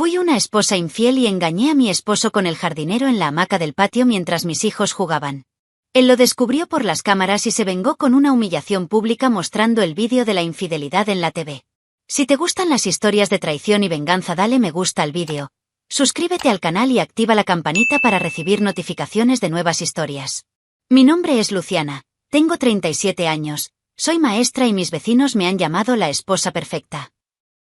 Fui una esposa infiel y engañé a mi esposo con el jardinero en la hamaca del patio mientras mis hijos jugaban. Él lo descubrió por las cámaras y se vengó con una humillación pública mostrando el vídeo de la infidelidad en la TV. Si te gustan las historias de traición y venganza, dale me gusta al vídeo. Suscríbete al canal y activa la campanita para recibir notificaciones de nuevas historias. Mi nombre es Luciana, tengo 37 años, soy maestra y mis vecinos me han llamado la esposa perfecta.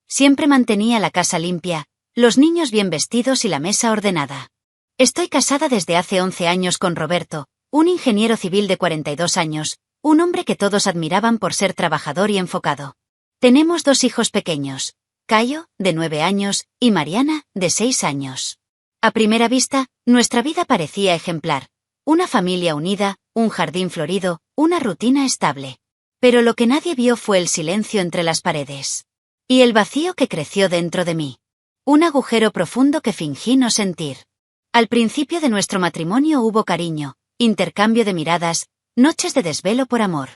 Siempre mantenía la casa limpia, los niños bien vestidos y la mesa ordenada. Estoy casada desde hace 11 años con Roberto, un ingeniero civil de 42 años, un hombre que todos admiraban por ser trabajador y enfocado. Tenemos 2 hijos pequeños, Cayo, de 9 años, y Mariana, de 6 años. A primera vista, nuestra vida parecía ejemplar. Una familia unida, un jardín florido, una rutina estable. Pero lo que nadie vio fue el silencio entre las paredes. Y el vacío que creció dentro de mí. Un agujero profundo que fingí no sentir. Al principio de nuestro matrimonio hubo cariño, intercambio de miradas, noches de desvelo por amor.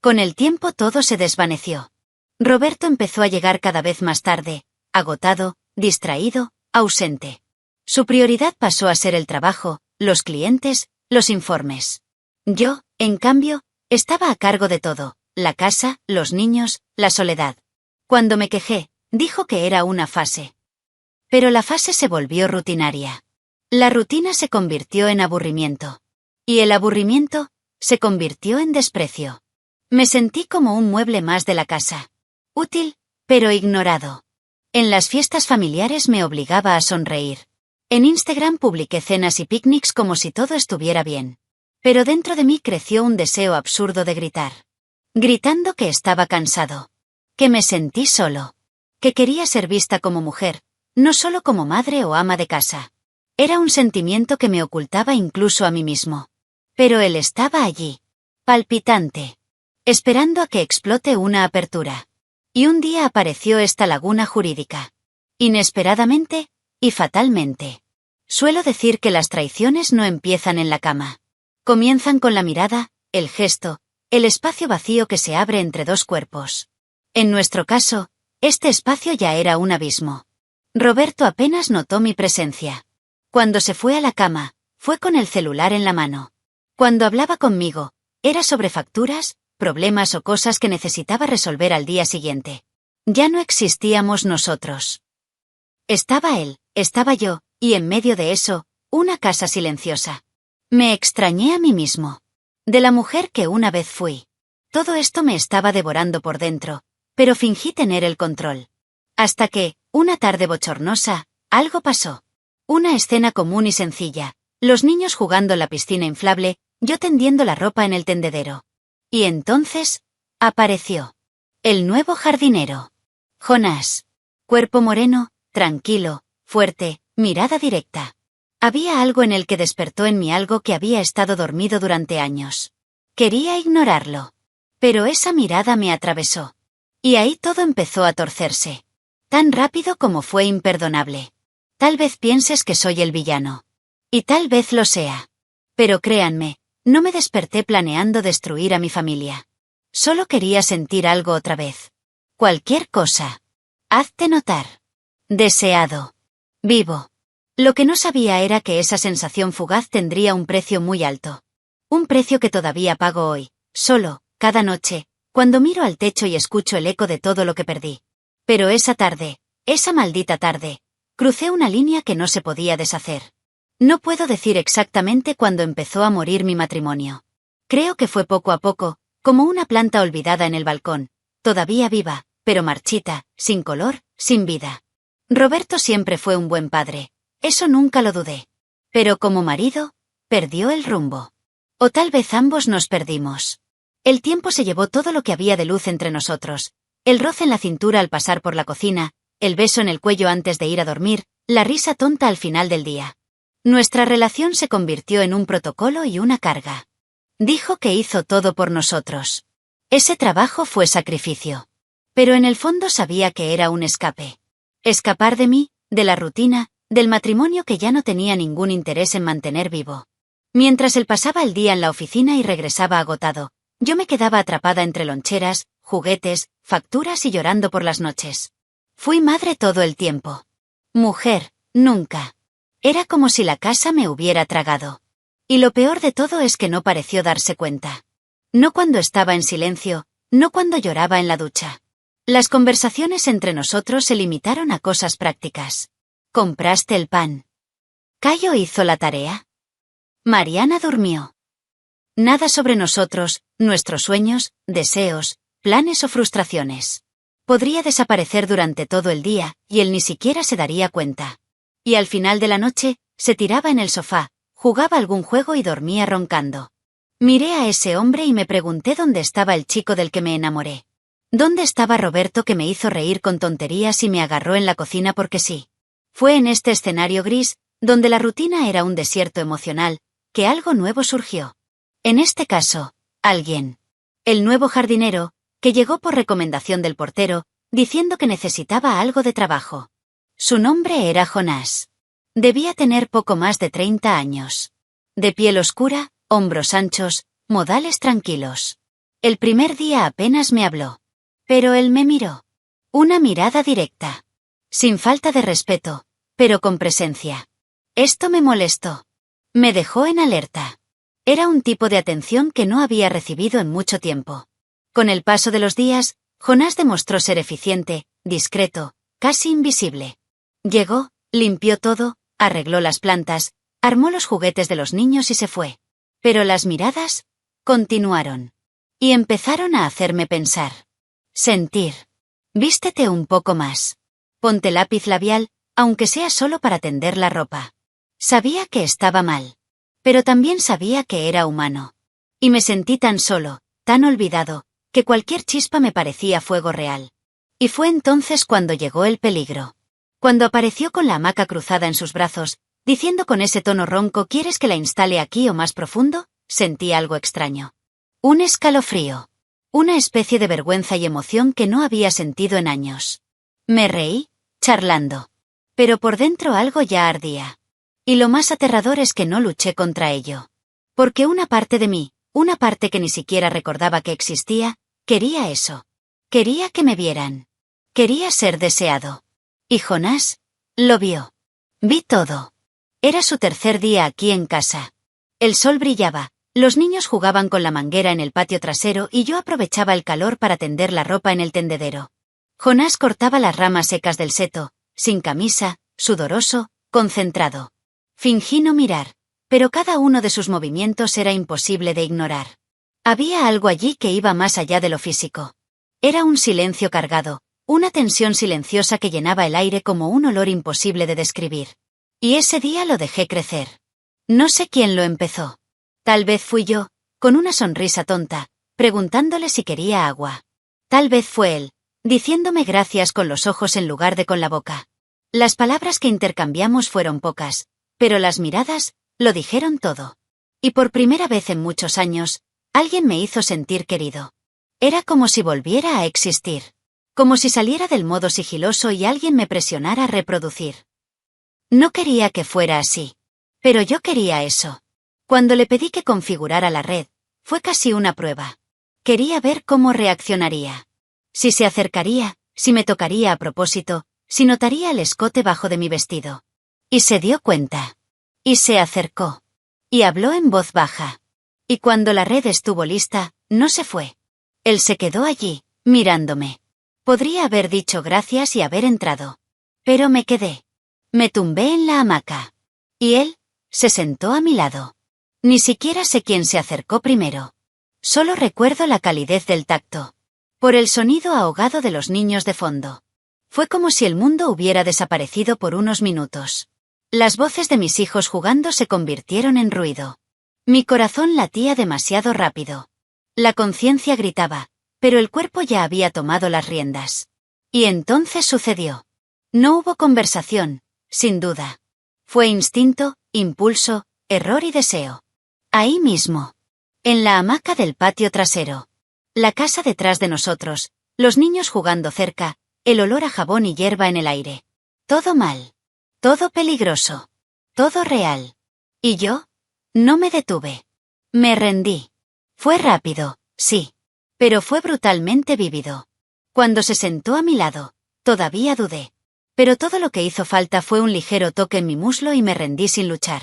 Con el tiempo todo se desvaneció. Roberto empezó a llegar cada vez más tarde, agotado, distraído, ausente. Su prioridad pasó a ser el trabajo, los clientes, los informes. Yo, en cambio, estaba a cargo de todo, la casa, los niños, la soledad. Cuando me quejé, dijo que era una fase. Pero la fase se volvió rutinaria. La rutina se convirtió en aburrimiento. Y el aburrimiento se convirtió en desprecio. Me sentí como un mueble más de la casa. Útil, pero ignorado. En las fiestas familiares me obligaba a sonreír. En Instagram publiqué cenas y picnics como si todo estuviera bien. Pero dentro de mí creció un deseo absurdo de gritar. Gritando que estaba cansado. Que me sentí solo. Que quería ser vista como mujer, no solo como madre o ama de casa. Era un sentimiento que me ocultaba incluso a mí mismo. Pero él estaba allí. Palpitante. Esperando a que explote una apertura. Y un día apareció esta laguna jurídica. Inesperadamente, y fatalmente. Suelo decir que las traiciones no empiezan en la cama. Comienzan con la mirada, el gesto, el espacio vacío que se abre entre 2 cuerpos. En nuestro caso, este espacio ya era un abismo. Roberto apenas notó mi presencia. Cuando se fue a la cama, fue con el celular en la mano. Cuando hablaba conmigo, era sobre facturas, problemas o cosas que necesitaba resolver al día siguiente. Ya no existíamos nosotros. Estaba él, estaba yo, y en medio de eso, una casa silenciosa. Me extrañé a mí mismo. De la mujer que una vez fui. Todo esto me estaba devorando por dentro, pero fingí tener el control. Hasta que, una tarde bochornosa, algo pasó. Una escena común y sencilla, los niños jugando en la piscina inflable, yo tendiendo la ropa en el tendedero. Y entonces, apareció. El nuevo jardinero. Jonás. Cuerpo moreno, tranquilo, fuerte, mirada directa. Había algo en él que despertó en mí algo que había estado dormido durante años. Quería ignorarlo. Pero esa mirada me atravesó. Y ahí todo empezó a torcerse. Tan rápido como fue imperdonable. Tal vez pienses que soy el villano. Y tal vez lo sea. Pero créanme, no me desperté planeando destruir a mi familia. Solo quería sentir algo otra vez. Cualquier cosa. Hazte notar. Deseado. Vivo. Lo que no sabía era que esa sensación fugaz tendría un precio muy alto. Un precio que todavía pago hoy, solo, cada noche, cuando miro al techo y escucho el eco de todo lo que perdí. Pero esa tarde, esa maldita tarde, crucé una línea que no se podía deshacer. No puedo decir exactamente cuándo empezó a morir mi matrimonio. Creo que fue poco a poco, como una planta olvidada en el balcón, todavía viva, pero marchita, sin color, sin vida. Roberto siempre fue un buen padre, eso nunca lo dudé. Pero como marido, perdió el rumbo. O tal vez ambos nos perdimos. El tiempo se llevó todo lo que había de luz entre nosotros, el roce en la cintura al pasar por la cocina, el beso en el cuello antes de ir a dormir, la risa tonta al final del día. Nuestra relación se convirtió en un protocolo y una carga. Dijo que hizo todo por nosotros. Ese trabajo fue sacrificio. Pero en el fondo sabía que era un escape. Escapar de mí, de la rutina, del matrimonio que ya no tenía ningún interés en mantener vivo. Mientras él pasaba el día en la oficina y regresaba agotado, yo me quedaba atrapada entre loncheras, juguetes, facturas y llorando por las noches. Fui madre todo el tiempo. Mujer, nunca. Era como si la casa me hubiera tragado. Y lo peor de todo es que no pareció darse cuenta. No cuando estaba en silencio, no cuando lloraba en la ducha. Las conversaciones entre nosotros se limitaron a cosas prácticas. ¿Compraste el pan? ¿Cayo hizo la tarea? Mariana durmió. Nada sobre nosotros, nuestros sueños, deseos, planes o frustraciones. Podría desaparecer durante todo el día, y él ni siquiera se daría cuenta. Y al final de la noche, se tiraba en el sofá, jugaba algún juego y dormía roncando. Miré a ese hombre y me pregunté dónde estaba el chico del que me enamoré. ¿Dónde estaba Roberto que me hizo reír con tonterías y me agarró en la cocina porque sí? Fue en este escenario gris, donde la rutina era un desierto emocional, que algo nuevo surgió. En este caso, alguien. El nuevo jardinero, que llegó por recomendación del portero, diciendo que necesitaba algo de trabajo. Su nombre era Jonás. Debía tener poco más de 30 años. De piel oscura, hombros anchos, modales tranquilos. El primer día apenas me habló. Pero él me miró. Una mirada directa. Sin falta de respeto, pero con presencia. Esto me molestó. Me dejó en alerta. Era un tipo de atención que no había recibido en mucho tiempo. Con el paso de los días, Jonás demostró ser eficiente, discreto, casi invisible. Llegó, limpió todo, arregló las plantas, armó los juguetes de los niños y se fue. Pero las miradas continuaron. Y empezaron a hacerme pensar. Sentir. Vístete un poco más. Ponte lápiz labial, aunque sea solo para tender la ropa. Sabía que estaba mal. Pero también sabía que era humano. Y me sentí tan solo, tan olvidado, que cualquier chispa me parecía fuego real. Y fue entonces cuando llegó el peligro. Cuando apareció con la hamaca cruzada en sus brazos, diciendo con ese tono ronco «¿Quieres que la instale aquí o más profundo?», sentí algo extraño. Un escalofrío. Una especie de vergüenza y emoción que no había sentido en años. Me reí, charlando. Pero por dentro algo ya ardía. Y lo más aterrador es que no luché contra ello. Porque una parte de mí, una parte que ni siquiera recordaba que existía, quería eso. Quería que me vieran. Quería ser deseado. Y Jonás lo vio. Vi todo. Era su tercer día aquí en casa. El sol brillaba, los niños jugaban con la manguera en el patio trasero y yo aprovechaba el calor para tender la ropa en el tendedero. Jonás cortaba las ramas secas del seto, sin camisa, sudoroso, concentrado. Fingí no mirar, pero cada uno de sus movimientos era imposible de ignorar. Había algo allí que iba más allá de lo físico. Era un silencio cargado, una tensión silenciosa que llenaba el aire como un olor imposible de describir. Y ese día lo dejé crecer. No sé quién lo empezó. Tal vez fui yo, con una sonrisa tonta, preguntándole si quería agua. Tal vez fue él, diciéndome gracias con los ojos en lugar de con la boca. Las palabras que intercambiamos fueron pocas, pero las miradas lo dijeron todo. Y por primera vez en muchos años, alguien me hizo sentir querido. Era como si volviera a existir. Como si saliera del modo sigiloso y alguien me presionara a reproducir. No quería que fuera así. Pero yo quería eso. Cuando le pedí que configurara la red, fue casi una prueba. Quería ver cómo reaccionaría. Si se acercaría, si me tocaría a propósito, si notaría el escote bajo de mi vestido. Y se dio cuenta. Y se acercó. Y habló en voz baja. Y cuando la red estuvo lista, no se fue. Él se quedó allí, mirándome. Podría haber dicho gracias y haber entrado. Pero me quedé. Me tumbé en la hamaca. Y él se sentó a mi lado. Ni siquiera sé quién se acercó primero. Solo recuerdo la calidez del tacto. Por el sonido ahogado de los niños de fondo. Fue como si el mundo hubiera desaparecido por unos minutos. Las voces de mis hijos jugando se convirtieron en ruido. Mi corazón latía demasiado rápido. La conciencia gritaba, pero el cuerpo ya había tomado las riendas. Y entonces sucedió. No hubo conversación, sin duda. Fue instinto, impulso, error y deseo. Ahí mismo. En la hamaca del patio trasero. La casa detrás de nosotros, los niños jugando cerca, el olor a jabón y hierba en el aire. Todo mal. Todo peligroso. Todo real. ¿Y yo? No me detuve. Me rendí. Fue rápido, sí. Pero fue brutalmente vívido. Cuando se sentó a mi lado, todavía dudé. Pero todo lo que hizo falta fue un ligero toque en mi muslo y me rendí sin luchar.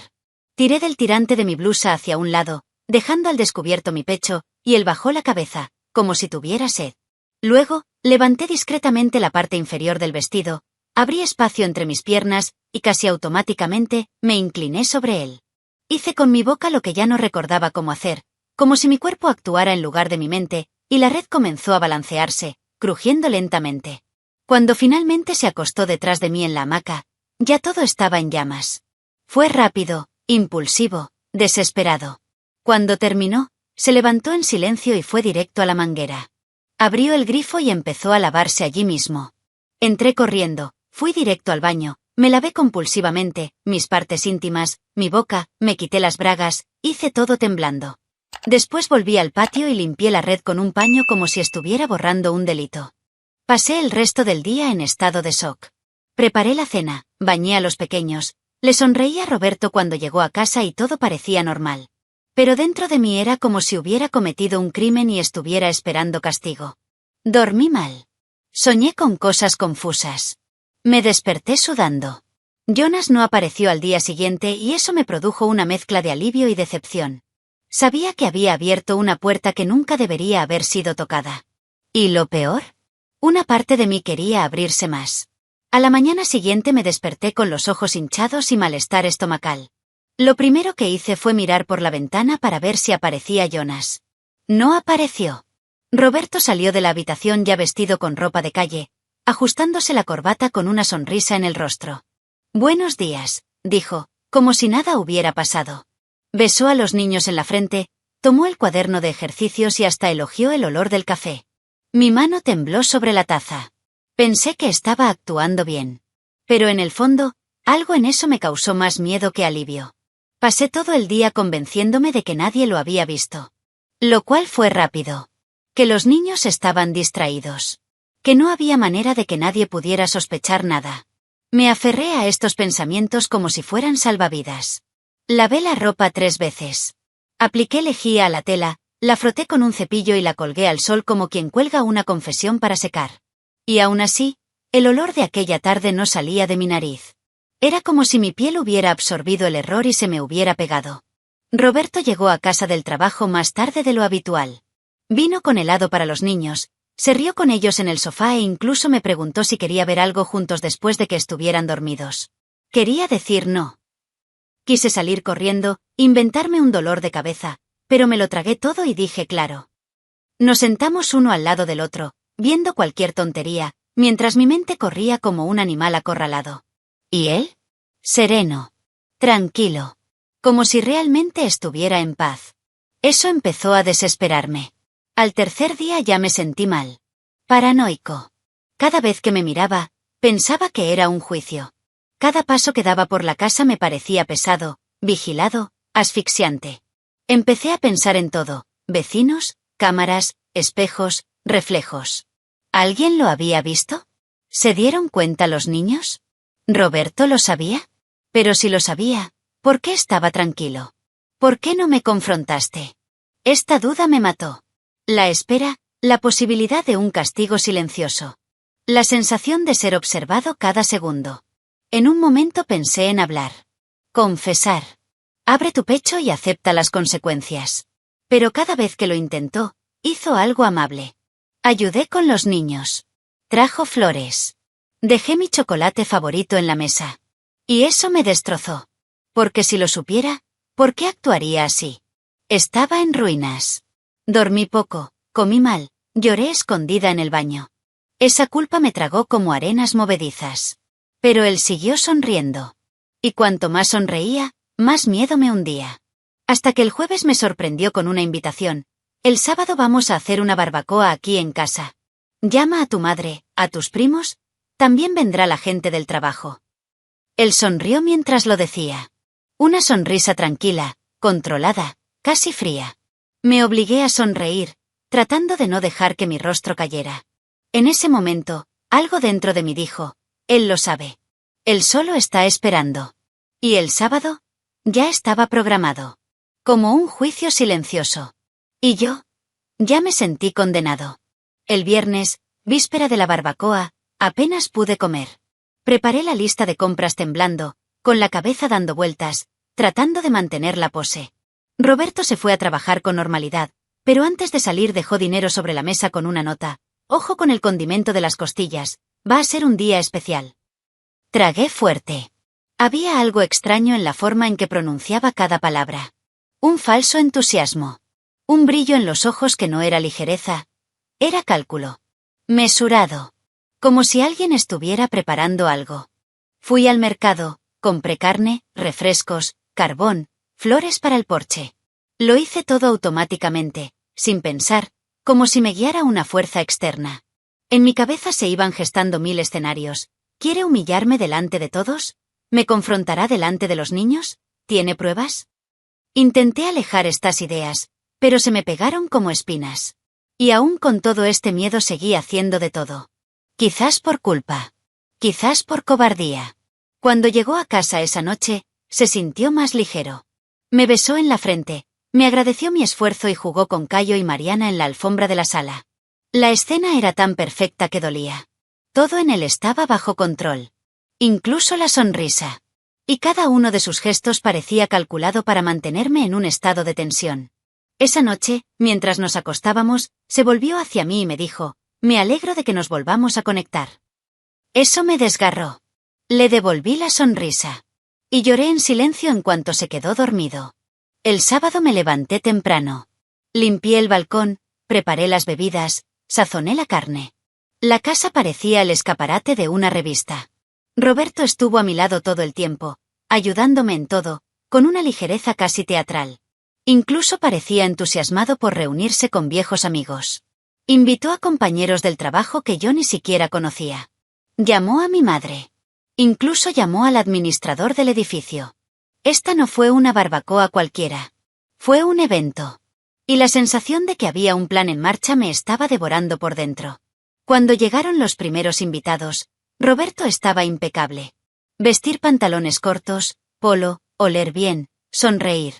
Tiré del tirante de mi blusa hacia un lado, dejando al descubierto mi pecho, y él bajó la cabeza, como si tuviera sed. Luego, levanté discretamente la parte inferior del vestido, abrí espacio entre mis piernas, y casi automáticamente, me incliné sobre él. Hice con mi boca lo que ya no recordaba cómo hacer, como si mi cuerpo actuara en lugar de mi mente, y la red comenzó a balancearse, crujiendo lentamente. Cuando finalmente se acostó detrás de mí en la hamaca, ya todo estaba en llamas. Fue rápido, impulsivo, desesperado. Cuando terminó, se levantó en silencio y fue directo a la manguera. Abrió el grifo y empezó a lavarse allí mismo. Entré corriendo, fui directo al baño, me lavé compulsivamente, mis partes íntimas, mi boca, me quité las bragas, hice todo temblando. Después volví al patio y limpié la red con un paño como si estuviera borrando un delito. Pasé el resto del día en estado de shock. Preparé la cena, bañé a los pequeños, le sonreí a Roberto cuando llegó a casa y todo parecía normal. Pero dentro de mí era como si hubiera cometido un crimen y estuviera esperando castigo. Dormí mal. Soñé con cosas confusas. Me desperté sudando. Jonas no apareció al día siguiente y eso me produjo una mezcla de alivio y decepción. Sabía que había abierto una puerta que nunca debería haber sido tocada. ¿Y lo peor? Una parte de mí quería abrirse más. A la mañana siguiente me desperté con los ojos hinchados y malestar estomacal. Lo primero que hice fue mirar por la ventana para ver si aparecía Jonas. No apareció. Roberto salió de la habitación ya vestido con ropa de calle, ajustándose la corbata con una sonrisa en el rostro. «Buenos días», dijo, como si nada hubiera pasado. Besó a los niños en la frente, tomó el cuaderno de ejercicios y hasta elogió el olor del café. Mi mano tembló sobre la taza. Pensé que estaba actuando bien. Pero en el fondo, algo en eso me causó más miedo que alivio. Pasé todo el día convenciéndome de que nadie lo había visto. Lo cual fue rápido. Que los niños estaban distraídos. Que no había manera de que nadie pudiera sospechar nada. Me aferré a estos pensamientos como si fueran salvavidas. Lavé la ropa 3 veces. Apliqué lejía a la tela, la froté con un cepillo y la colgué al sol como quien cuelga una confesión para secar. Y aún así, el olor de aquella tarde no salía de mi nariz. Era como si mi piel hubiera absorbido el error y se me hubiera pegado. Roberto llegó a casa del trabajo más tarde de lo habitual. Vino con helado para los niños, se rió con ellos en el sofá e incluso me preguntó si quería ver algo juntos después de que estuvieran dormidos. Quería decir no. Quise salir corriendo, inventarme un dolor de cabeza, pero me lo tragué todo y dije claro. Nos sentamos uno al lado del otro, viendo cualquier tontería, mientras mi mente corría como un animal acorralado. ¿Y él? Sereno. Tranquilo. Como si realmente estuviera en paz. Eso empezó a desesperarme. Al tercer día ya me sentí mal. Paranoico. Cada vez que me miraba, pensaba que era un juicio. Cada paso que daba por la casa me parecía pesado, vigilado, asfixiante. Empecé a pensar en todo, vecinos, cámaras, espejos, reflejos. ¿Alguien lo había visto? ¿Se dieron cuenta los niños? ¿Roberto lo sabía? Pero si lo sabía, ¿por qué estaba tranquilo? ¿Por qué no me confrontaste? Esta duda me mató. La espera, la posibilidad de un castigo silencioso. La sensación de ser observado cada segundo. En un momento pensé en hablar. Confesar. Abre tu pecho y acepta las consecuencias. Pero cada vez que lo intentó, hizo algo amable. Ayudé con los niños. Trajo flores. Dejé mi chocolate favorito en la mesa. Y eso me destrozó. Porque si lo supiera, ¿por qué actuaría así? Estaba en ruinas. Dormí poco, comí mal, lloré escondida en el baño. Esa culpa me tragó como arenas movedizas. Pero él siguió sonriendo. Y cuanto más sonreía, más miedo me hundía. Hasta que el jueves me sorprendió con una invitación. El sábado vamos a hacer una barbacoa aquí en casa. Llama a tu madre, a tus primos, también vendrá la gente del trabajo. Él sonrió mientras lo decía. Una sonrisa tranquila, controlada, casi fría. Me obligué a sonreír, tratando de no dejar que mi rostro cayera. En ese momento, algo dentro de mí dijo, él lo sabe. Él solo está esperando. Y el sábado, ya estaba programado. Como un juicio silencioso. Y yo, ya me sentí condenado. El viernes, víspera de la barbacoa, apenas pude comer. Preparé la lista de compras temblando, con la cabeza dando vueltas, tratando de mantener la pose. Roberto se fue a trabajar con normalidad, pero antes de salir dejó dinero sobre la mesa con una nota. Ojo con el condimento de las costillas, va a ser un día especial. Tragué fuerte. Había algo extraño en la forma en que pronunciaba cada palabra. Un falso entusiasmo. Un brillo en los ojos que no era ligereza. Era cálculo. Mesurado. Como si alguien estuviera preparando algo. Fui al mercado, compré carne, refrescos, carbón, flores para el porche. Lo hice todo automáticamente, sin pensar, como si me guiara una fuerza externa. En mi cabeza se iban gestando mil escenarios. ¿Quiere humillarme delante de todos? ¿Me confrontará delante de los niños? ¿Tiene pruebas? Intenté alejar estas ideas, pero se me pegaron como espinas. Y aún con todo este miedo seguí haciendo de todo. Quizás por culpa. Quizás por cobardía. Cuando llegó a casa esa noche, se sintió más ligero. Me besó en la frente, me agradeció mi esfuerzo y jugó con Cayo y Mariana en la alfombra de la sala. La escena era tan perfecta que dolía. Todo en él estaba bajo control. Incluso la sonrisa. Y cada uno de sus gestos parecía calculado para mantenerme en un estado de tensión. Esa noche, mientras nos acostábamos, se volvió hacia mí y me dijo: «Me alegro de que nos volvamos a conectar». Eso me desgarró. Le devolví la sonrisa. Y lloré en silencio en cuanto se quedó dormido. El sábado me levanté temprano. Limpié el balcón, preparé las bebidas, sazoné la carne. La casa parecía el escaparate de una revista. Roberto estuvo a mi lado todo el tiempo, ayudándome en todo, con una ligereza casi teatral. Incluso parecía entusiasmado por reunirse con viejos amigos. Invitó a compañeros del trabajo que yo ni siquiera conocía. Llamó a mi madre. Incluso llamó al administrador del edificio. Esta no fue una barbacoa cualquiera. Fue un evento. Y la sensación de que había un plan en marcha me estaba devorando por dentro. Cuando llegaron los primeros invitados, Roberto estaba impecable. Vestir pantalones cortos, polo, oler bien, sonreír.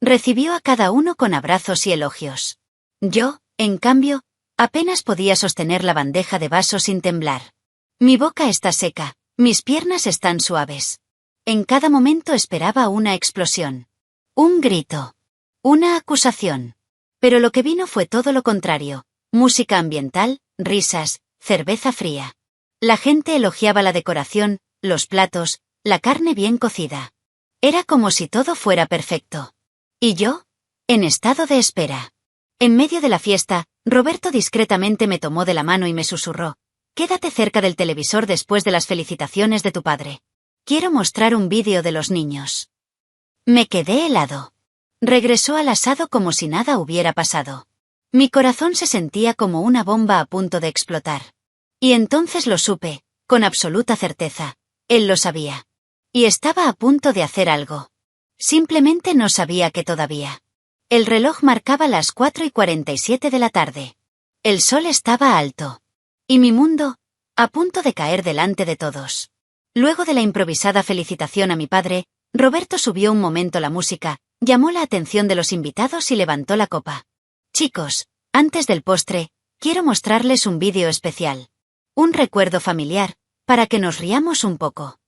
Recibió a cada uno con abrazos y elogios. Yo, en cambio, apenas podía sostener la bandeja de vasos sin temblar. Mi boca está seca, mis piernas están suaves. En cada momento esperaba una explosión. Un grito. Una acusación. Pero lo que vino fue todo lo contrario. Música ambiental, risas, cerveza fría. La gente elogiaba la decoración, los platos, la carne bien cocida. Era como si todo fuera perfecto. ¿Y yo? En estado de espera. En medio de la fiesta, Roberto discretamente me tomó de la mano y me susurró: «Quédate cerca del televisor después de las felicitaciones de tu padre. Quiero mostrar un vídeo de los niños». Me quedé helado. Regresó al asado como si nada hubiera pasado. Mi corazón se sentía como una bomba a punto de explotar. Y entonces lo supe, con absoluta certeza. Él lo sabía. Y estaba a punto de hacer algo. Simplemente no sabía qué todavía. El reloj marcaba las 4:47 de la tarde. El sol estaba alto. Y mi mundo, a punto de caer delante de todos. Luego de la improvisada felicitación a mi padre, Roberto subió un momento la música, llamó la atención de los invitados y levantó la copa. «Chicos, antes del postre, quiero mostrarles un vídeo especial. Un recuerdo familiar, para que nos riamos un poco».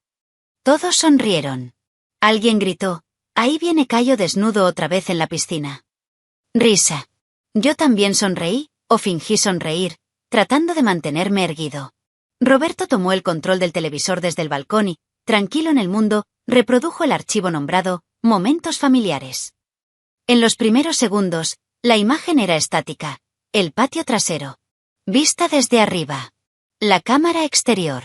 Todos sonrieron. Alguien gritó: «Ahí viene Cayo desnudo otra vez en la piscina». Risa. Yo también sonreí, o fingí sonreír, tratando de mantenerme erguido. Roberto tomó el control del televisor desde el balcón y, tranquilo en el mundo, reprodujo el archivo nombrado «Momentos familiares». En los primeros segundos, la imagen era estática. El patio trasero. Vista desde arriba. La cámara exterior.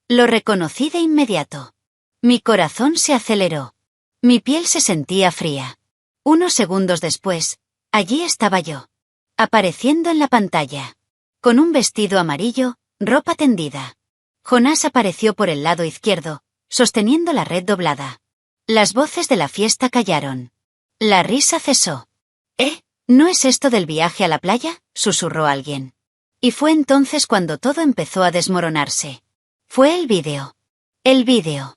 Lo reconocí de inmediato. Mi corazón se aceleró. Mi piel se sentía fría. Unos segundos después, allí estaba yo. Apareciendo en la pantalla. Con un vestido amarillo, ropa tendida. Jonás apareció por el lado izquierdo, sosteniendo la red doblada. Las voces de la fiesta callaron. La risa cesó. ¿No es esto del viaje a la playa?», susurró alguien. Y fue entonces cuando todo empezó a desmoronarse. Fue el vídeo. El vídeo.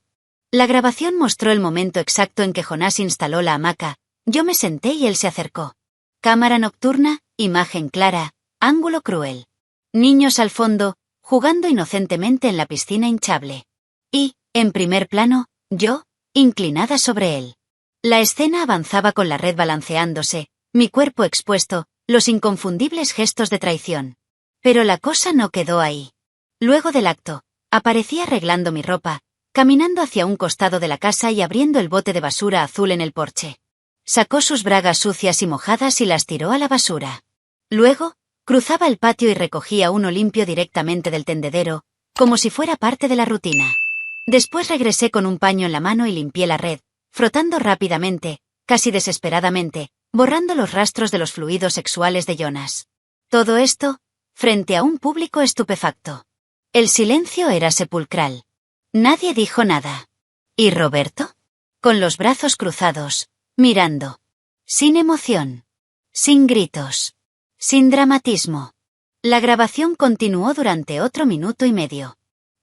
La grabación mostró el momento exacto en que Jonás instaló la hamaca. Yo me senté y él se acercó. Cámara nocturna, imagen clara, ángulo cruel. Niños al fondo, jugando inocentemente en la piscina hinchable. En primer plano, yo, inclinada sobre él. La escena avanzaba con la red balanceándose, mi cuerpo expuesto, los inconfundibles gestos de traición. Pero la cosa no quedó ahí. Luego del acto, aparecí arreglando mi ropa, caminando hacia un costado de la casa y abriendo el bote de basura azul en el porche. Sacó sus bragas sucias y mojadas y las tiró a la basura. Luego, cruzaba el patio y recogía uno limpio directamente del tendedero, como si fuera parte de la rutina. Después regresé con un paño en la mano y limpié la red, frotando rápidamente, casi desesperadamente, borrando los rastros de los fluidos sexuales de Jonas. Todo esto, frente a un público estupefacto. El silencio era sepulcral. Nadie dijo nada. ¿Y Roberto? Con los brazos cruzados, mirando. Sin emoción. Sin gritos. Sin dramatismo. La grabación continuó durante otro minuto y medio.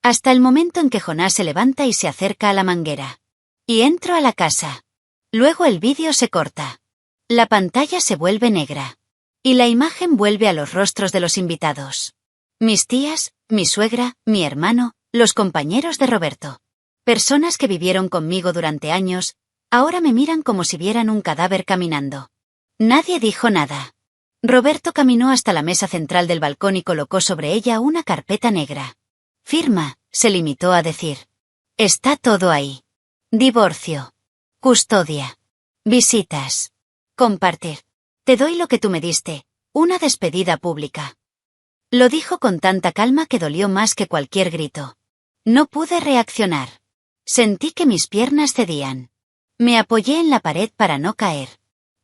Hasta el momento en que Jonás se levanta y se acerca a la manguera. Y entro a la casa. Luego el vídeo se corta. La pantalla se vuelve negra. Y la imagen vuelve a los rostros de los invitados. Mis tías, mi suegra, mi hermano, los compañeros de Roberto. Personas que vivieron conmigo durante años, ahora me miran como si vieran un cadáver caminando. Nadie dijo nada. Roberto caminó hasta la mesa central del balcón y colocó sobre ella una carpeta negra. Firma, se limitó a decir. Está todo ahí. Divorcio. Custodia. Visitas. Compartir. Te doy lo que tú me diste, una despedida pública. Lo dijo con tanta calma que dolió más que cualquier grito. No pude reaccionar. Sentí que mis piernas cedían. Me apoyé en la pared para no caer.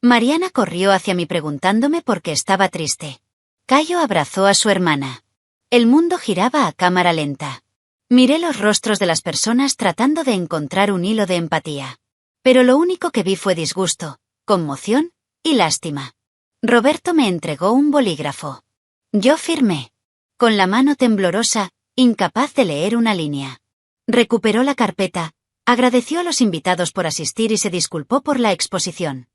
Mariana corrió hacia mí preguntándome por qué estaba triste. Cayo abrazó a su hermana. El mundo giraba a cámara lenta. Miré los rostros de las personas tratando de encontrar un hilo de empatía. Pero lo único que vi fue disgusto, conmoción y lástima. Roberto me entregó un bolígrafo. Yo firmé. Con la mano temblorosa, incapaz de leer una línea. Recuperó la carpeta, agradeció a los invitados por asistir y se disculpó por la exposición.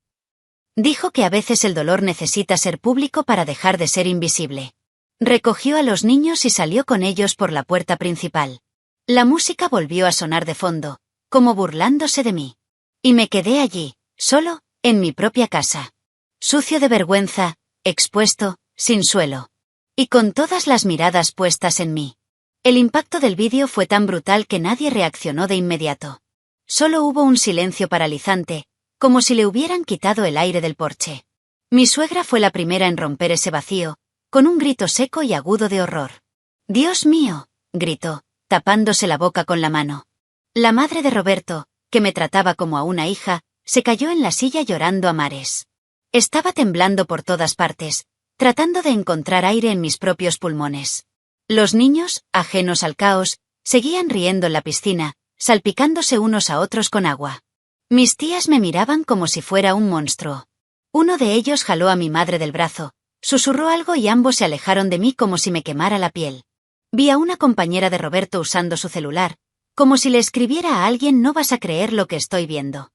Dijo que a veces el dolor necesita ser público para dejar de ser invisible. Recogió a los niños y salió con ellos por la puerta principal. La música volvió a sonar de fondo, como burlándose de mí. Y me quedé allí, solo, en mi propia casa. Sucio de vergüenza, expuesto, sin suelo. Y con todas las miradas puestas en mí. El impacto del vídeo fue tan brutal que nadie reaccionó de inmediato. Solo hubo un silencio paralizante, como si le hubieran quitado el aire del porche. Mi suegra fue la primera en romper ese vacío, con un grito seco y agudo de horror. «¡Dios mío!», gritó, tapándose la boca con la mano. La madre de Roberto, que me trataba como a una hija, se cayó en la silla llorando a mares. Estaba temblando por todas partes, tratando de encontrar aire en mis propios pulmones. Los niños, ajenos al caos, seguían riendo en la piscina, salpicándose unos a otros con agua. Mis tías me miraban como si fuera un monstruo. Uno de ellos jaló a mi madre del brazo, susurró algo y ambos se alejaron de mí como si me quemara la piel. Vi a una compañera de Roberto usando su celular, como si le escribiera a alguien: «No vas a creer lo que estoy viendo».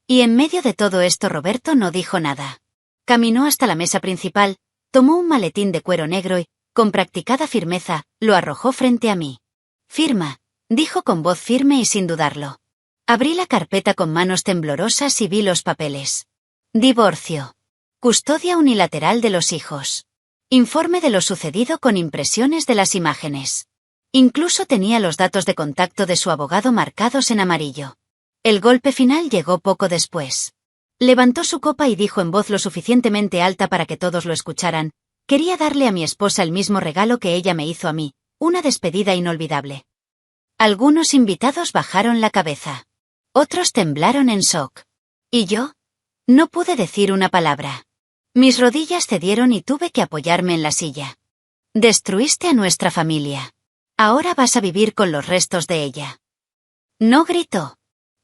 Y en medio de todo esto Roberto no dijo nada. Caminó hasta la mesa principal, tomó un maletín de cuero negro y, con practicada firmeza, lo arrojó frente a mí. «Firma», dijo con voz firme y sin dudarlo. Abrí la carpeta con manos temblorosas y vi los papeles. Divorcio. Custodia unilateral de los hijos. Informe de lo sucedido con impresiones de las imágenes. Incluso tenía los datos de contacto de su abogado marcados en amarillo. El golpe final llegó poco después. Levantó su copa y dijo en voz lo suficientemente alta para que todos lo escucharan: «Quería darle a mi esposa el mismo regalo que ella me hizo a mí, una despedida inolvidable». Algunos invitados bajaron la cabeza. Otros temblaron en shock. ¿Y yo? No pude decir una palabra. Mis rodillas cedieron y tuve que apoyarme en la silla. «Destruiste a nuestra familia. Ahora vas a vivir con los restos de ella». No gritó.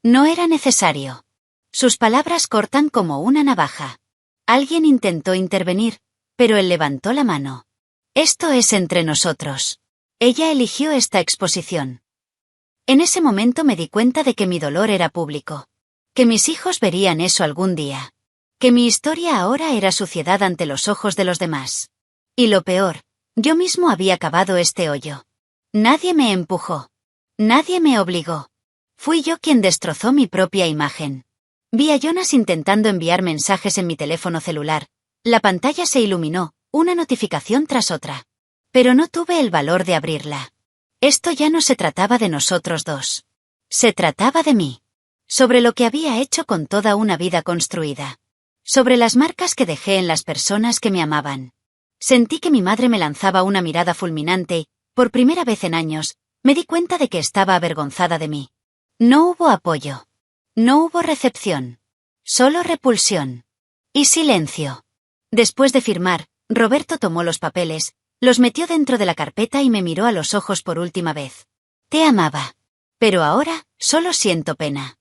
No era necesario. Sus palabras cortan como una navaja. Alguien intentó intervenir, pero él levantó la mano. «Esto es entre nosotros». Ella eligió esta exposición. En ese momento me di cuenta de que mi dolor era público. Que mis hijos verían eso algún día. Que mi historia ahora era suciedad ante los ojos de los demás. Y lo peor, yo mismo había cavado este hoyo. Nadie me empujó. Nadie me obligó. Fui yo quien destrozó mi propia imagen. Vi a Jonas intentando enviar mensajes en mi teléfono celular. La pantalla se iluminó, una notificación tras otra. Pero no tuve el valor de abrirla. Esto ya no se trataba de nosotros dos. Se trataba de mí. Sobre lo que había hecho con toda una vida construida. Sobre las marcas que dejé en las personas que me amaban. Sentí que mi madre me lanzaba una mirada fulminante y, por primera vez en años, me di cuenta de que estaba avergonzada de mí. No hubo apoyo. No hubo recepción. Solo repulsión. Y silencio. Después de firmar, Roberto tomó los papeles, los metió dentro de la carpeta y me miró a los ojos por última vez. Te amaba. Pero ahora, solo siento pena.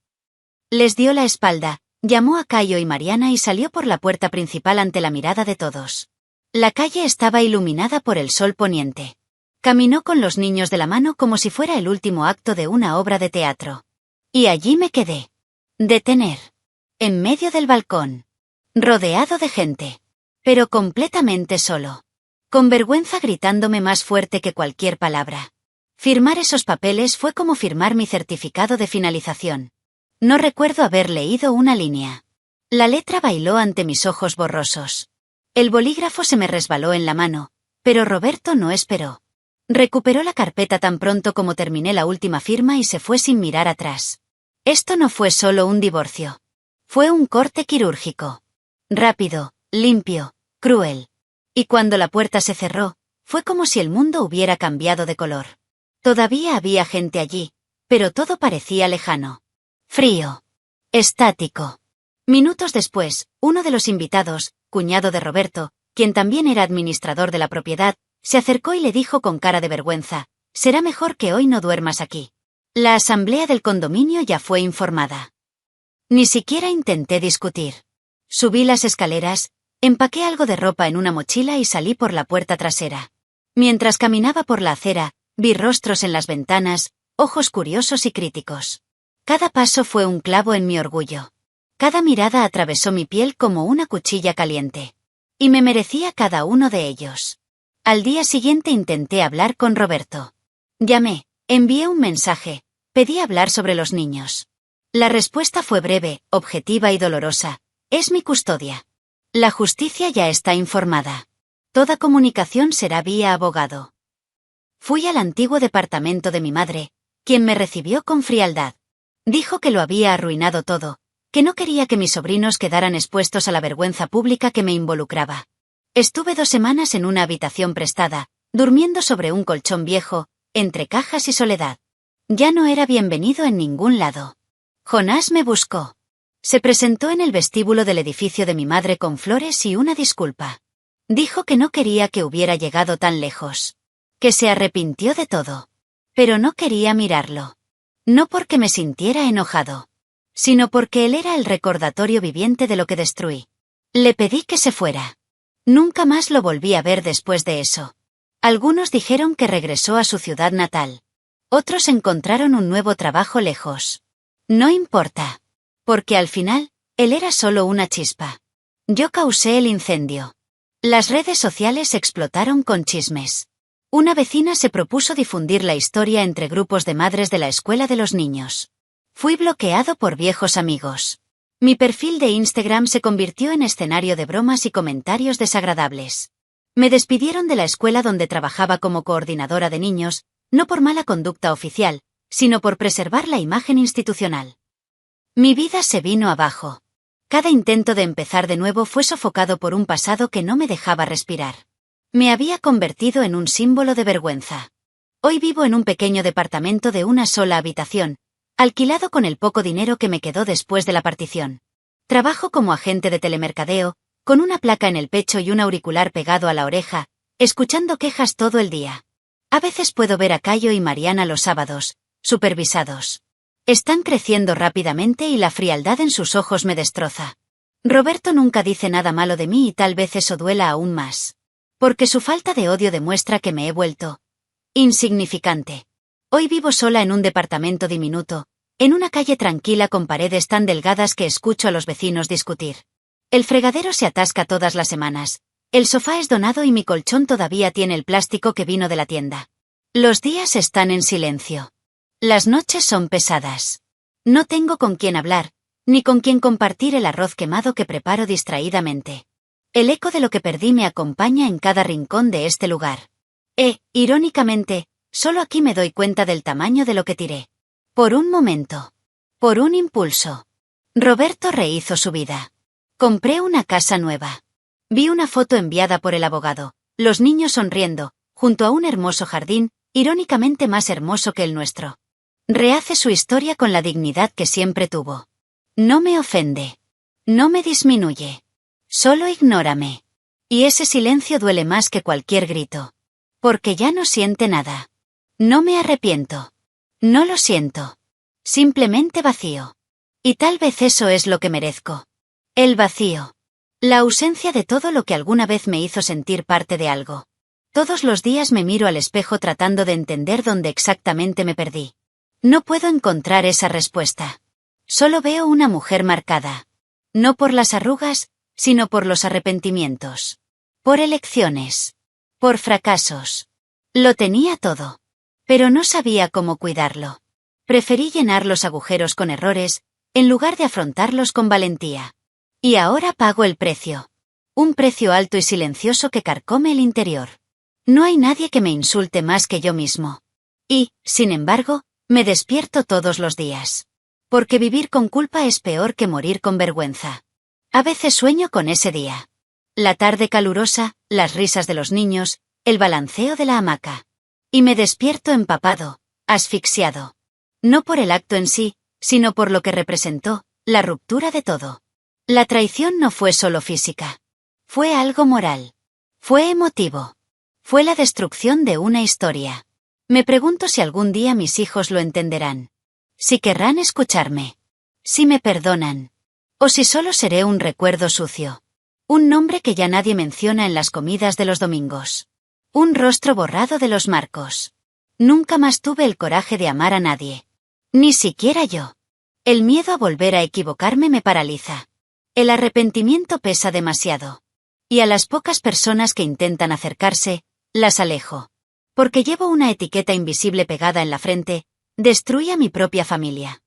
Les dio la espalda, llamó a Cayo y Mariana y salió por la puerta principal ante la mirada de todos. La calle estaba iluminada por el sol poniente. Caminó con los niños de la mano como si fuera el último acto de una obra de teatro. Y allí me quedé. Detener. En medio del balcón. Rodeado de gente. Pero completamente solo. Con vergüenza gritándome más fuerte que cualquier palabra. Firmar esos papeles fue como firmar mi certificado de finalización. No recuerdo haber leído una línea. La letra bailó ante mis ojos borrosos. El bolígrafo se me resbaló en la mano, pero Roberto no esperó. Recuperó la carpeta tan pronto como terminé la última firma y se fue sin mirar atrás. Esto no fue solo un divorcio. Fue un corte quirúrgico. Rápido, limpio, cruel. Y cuando la puerta se cerró, fue como si el mundo hubiera cambiado de color. Todavía había gente allí, pero todo parecía lejano. Frío. Estático. Minutos después, uno de los invitados, cuñado de Roberto, quien también era administrador de la propiedad, se acercó y le dijo con cara de vergüenza, «Será mejor que hoy no duermas aquí». La asamblea del condominio ya fue informada. Ni siquiera intenté discutir. Subí las escaleras, empaqué algo de ropa en una mochila y salí por la puerta trasera. Mientras caminaba por la acera, vi rostros en las ventanas, ojos curiosos y críticos. Cada paso fue un clavo en mi orgullo. Cada mirada atravesó mi piel como una cuchilla caliente. Y me merecía cada uno de ellos. Al día siguiente intenté hablar con Roberto. Llamé, envié un mensaje, pedí hablar sobre los niños. La respuesta fue breve, objetiva y dolorosa. Es mi custodia. La justicia ya está informada. Toda comunicación será vía abogado. Fui al antiguo departamento de mi madre, quien me recibió con frialdad. Dijo que lo había arruinado todo, que no quería que mis sobrinos quedaran expuestos a la vergüenza pública que me involucraba. Estuve 2 semanas en una habitación prestada, durmiendo sobre un colchón viejo, entre cajas y soledad. Ya no era bienvenido en ningún lado. Jonás me buscó. Se presentó en el vestíbulo del edificio de mi madre con flores y una disculpa. Dijo que no quería que hubiera llegado tan lejos. Que se arrepintió de todo. Pero no quería mirarlo. No porque me sintiera enojado, sino porque él era el recordatorio viviente de lo que destruí. Le pedí que se fuera. Nunca más lo volví a ver después de eso. Algunos dijeron que regresó a su ciudad natal. Otros encontraron un nuevo trabajo lejos. No importa. Porque al final, él era solo una chispa. Yo causé el incendio. Las redes sociales explotaron con chismes. Una vecina se propuso difundir la historia entre grupos de madres de la escuela de los niños. Fui bloqueado por viejos amigos. Mi perfil de Instagram se convirtió en escenario de bromas y comentarios desagradables. Me despidieron de la escuela donde trabajaba como coordinadora de niños, no por mala conducta oficial, sino por preservar la imagen institucional. Mi vida se vino abajo. Cada intento de empezar de nuevo fue sofocado por un pasado que no me dejaba respirar. Me había convertido en un símbolo de vergüenza. Hoy vivo en un pequeño departamento de una sola habitación, alquilado con el poco dinero que me quedó después de la partición. Trabajo como agente de telemercadeo, con una placa en el pecho y un auricular pegado a la oreja, escuchando quejas todo el día. A veces puedo ver a Cayo y Mariana los sábados, supervisados. Están creciendo rápidamente y la frialdad en sus ojos me destroza. Roberto nunca dice nada malo de mí y tal vez eso duela aún más. Porque su falta de odio demuestra que me he vuelto insignificante. Hoy vivo sola en un departamento diminuto, en una calle tranquila con paredes tan delgadas que escucho a los vecinos discutir. El fregadero se atasca todas las semanas. El sofá es donado y mi colchón todavía tiene el plástico que vino de la tienda. Los días están en silencio. Las noches son pesadas. No tengo con quién hablar, ni con quien compartir el arroz quemado que preparo distraídamente. El eco de lo que perdí me acompaña en cada rincón de este lugar. Irónicamente, solo aquí me doy cuenta del tamaño de lo que tiré. Por un momento. Por un impulso. Roberto rehizo su vida. Compré una casa nueva. Vi una foto enviada por el abogado, los niños sonriendo, junto a un hermoso jardín, irónicamente más hermoso que el nuestro. Rehace su historia con la dignidad que siempre tuvo. No me ofende. No me disminuye. Solo ignórame. Y ese silencio duele más que cualquier grito. Porque ya no siente nada. No me arrepiento. No lo siento. Simplemente vacío. Y tal vez eso es lo que merezco. El vacío. La ausencia de todo lo que alguna vez me hizo sentir parte de algo. Todos los días me miro al espejo tratando de entender dónde exactamente me perdí. No puedo encontrar esa respuesta. Solo veo una mujer marcada. No por las arrugas, sino por los arrepentimientos. Por elecciones. Por fracasos. Lo tenía todo. Pero no sabía cómo cuidarlo. Preferí llenar los agujeros con errores, en lugar de afrontarlos con valentía. Y ahora pago el precio. Un precio alto y silencioso que carcome el interior. No hay nadie que me insulte más que yo mismo. Y, sin embargo, me despierto todos los días. Porque vivir con culpa es peor que morir con vergüenza. A veces sueño con ese día. La tarde calurosa, las risas de los niños, el balanceo de la hamaca. Y me despierto empapado, asfixiado. No por el acto en sí, sino por lo que representó, la ruptura de todo. La traición no fue solo física. Fue algo moral. Fue emotivo. Fue la destrucción de una historia. Me pregunto si algún día mis hijos lo entenderán. Si querrán escucharme. Si me perdonan. O si solo seré un recuerdo sucio. Un nombre que ya nadie menciona en las comidas de los domingos. Un rostro borrado de los marcos. Nunca más tuve el coraje de amar a nadie. Ni siquiera yo. El miedo a volver a equivocarme me paraliza. El arrepentimiento pesa demasiado. Y a las pocas personas que intentan acercarse, las alejo. Porque llevo una etiqueta invisible pegada en la frente, destruí a mi propia familia.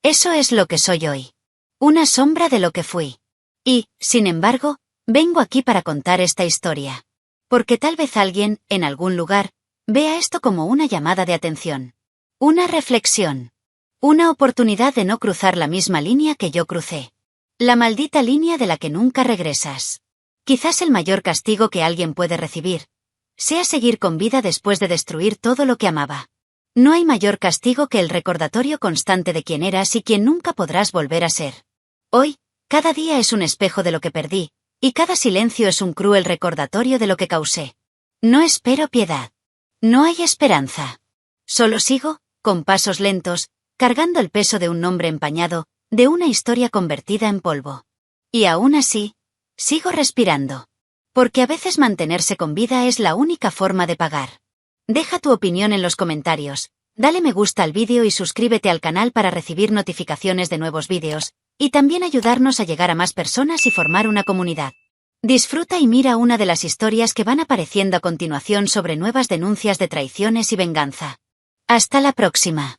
Eso es lo que soy hoy. Una sombra de lo que fui. Y, sin embargo, vengo aquí para contar esta historia. Porque tal vez alguien, en algún lugar, vea esto como una llamada de atención. Una reflexión. Una oportunidad de no cruzar la misma línea que yo crucé. La maldita línea de la que nunca regresas. Quizás el mayor castigo que alguien puede recibir sea seguir con vida después de destruir todo lo que amaba. No hay mayor castigo que el recordatorio constante de quién eras y quién nunca podrás volver a ser. Hoy, cada día es un espejo de lo que perdí, y cada silencio es un cruel recordatorio de lo que causé. No espero piedad. No hay esperanza. Solo sigo, con pasos lentos, cargando el peso de un nombre empañado, de una historia convertida en polvo. Y aún así, sigo respirando. Porque a veces mantenerse con vida es la única forma de pagar. Deja tu opinión en los comentarios, dale me gusta al vídeo y suscríbete al canal para recibir notificaciones de nuevos vídeos, y también ayudarnos a llegar a más personas y formar una comunidad. Disfruta y mira una de las historias que van apareciendo a continuación sobre nuevas denuncias de traiciones y venganza. Hasta la próxima.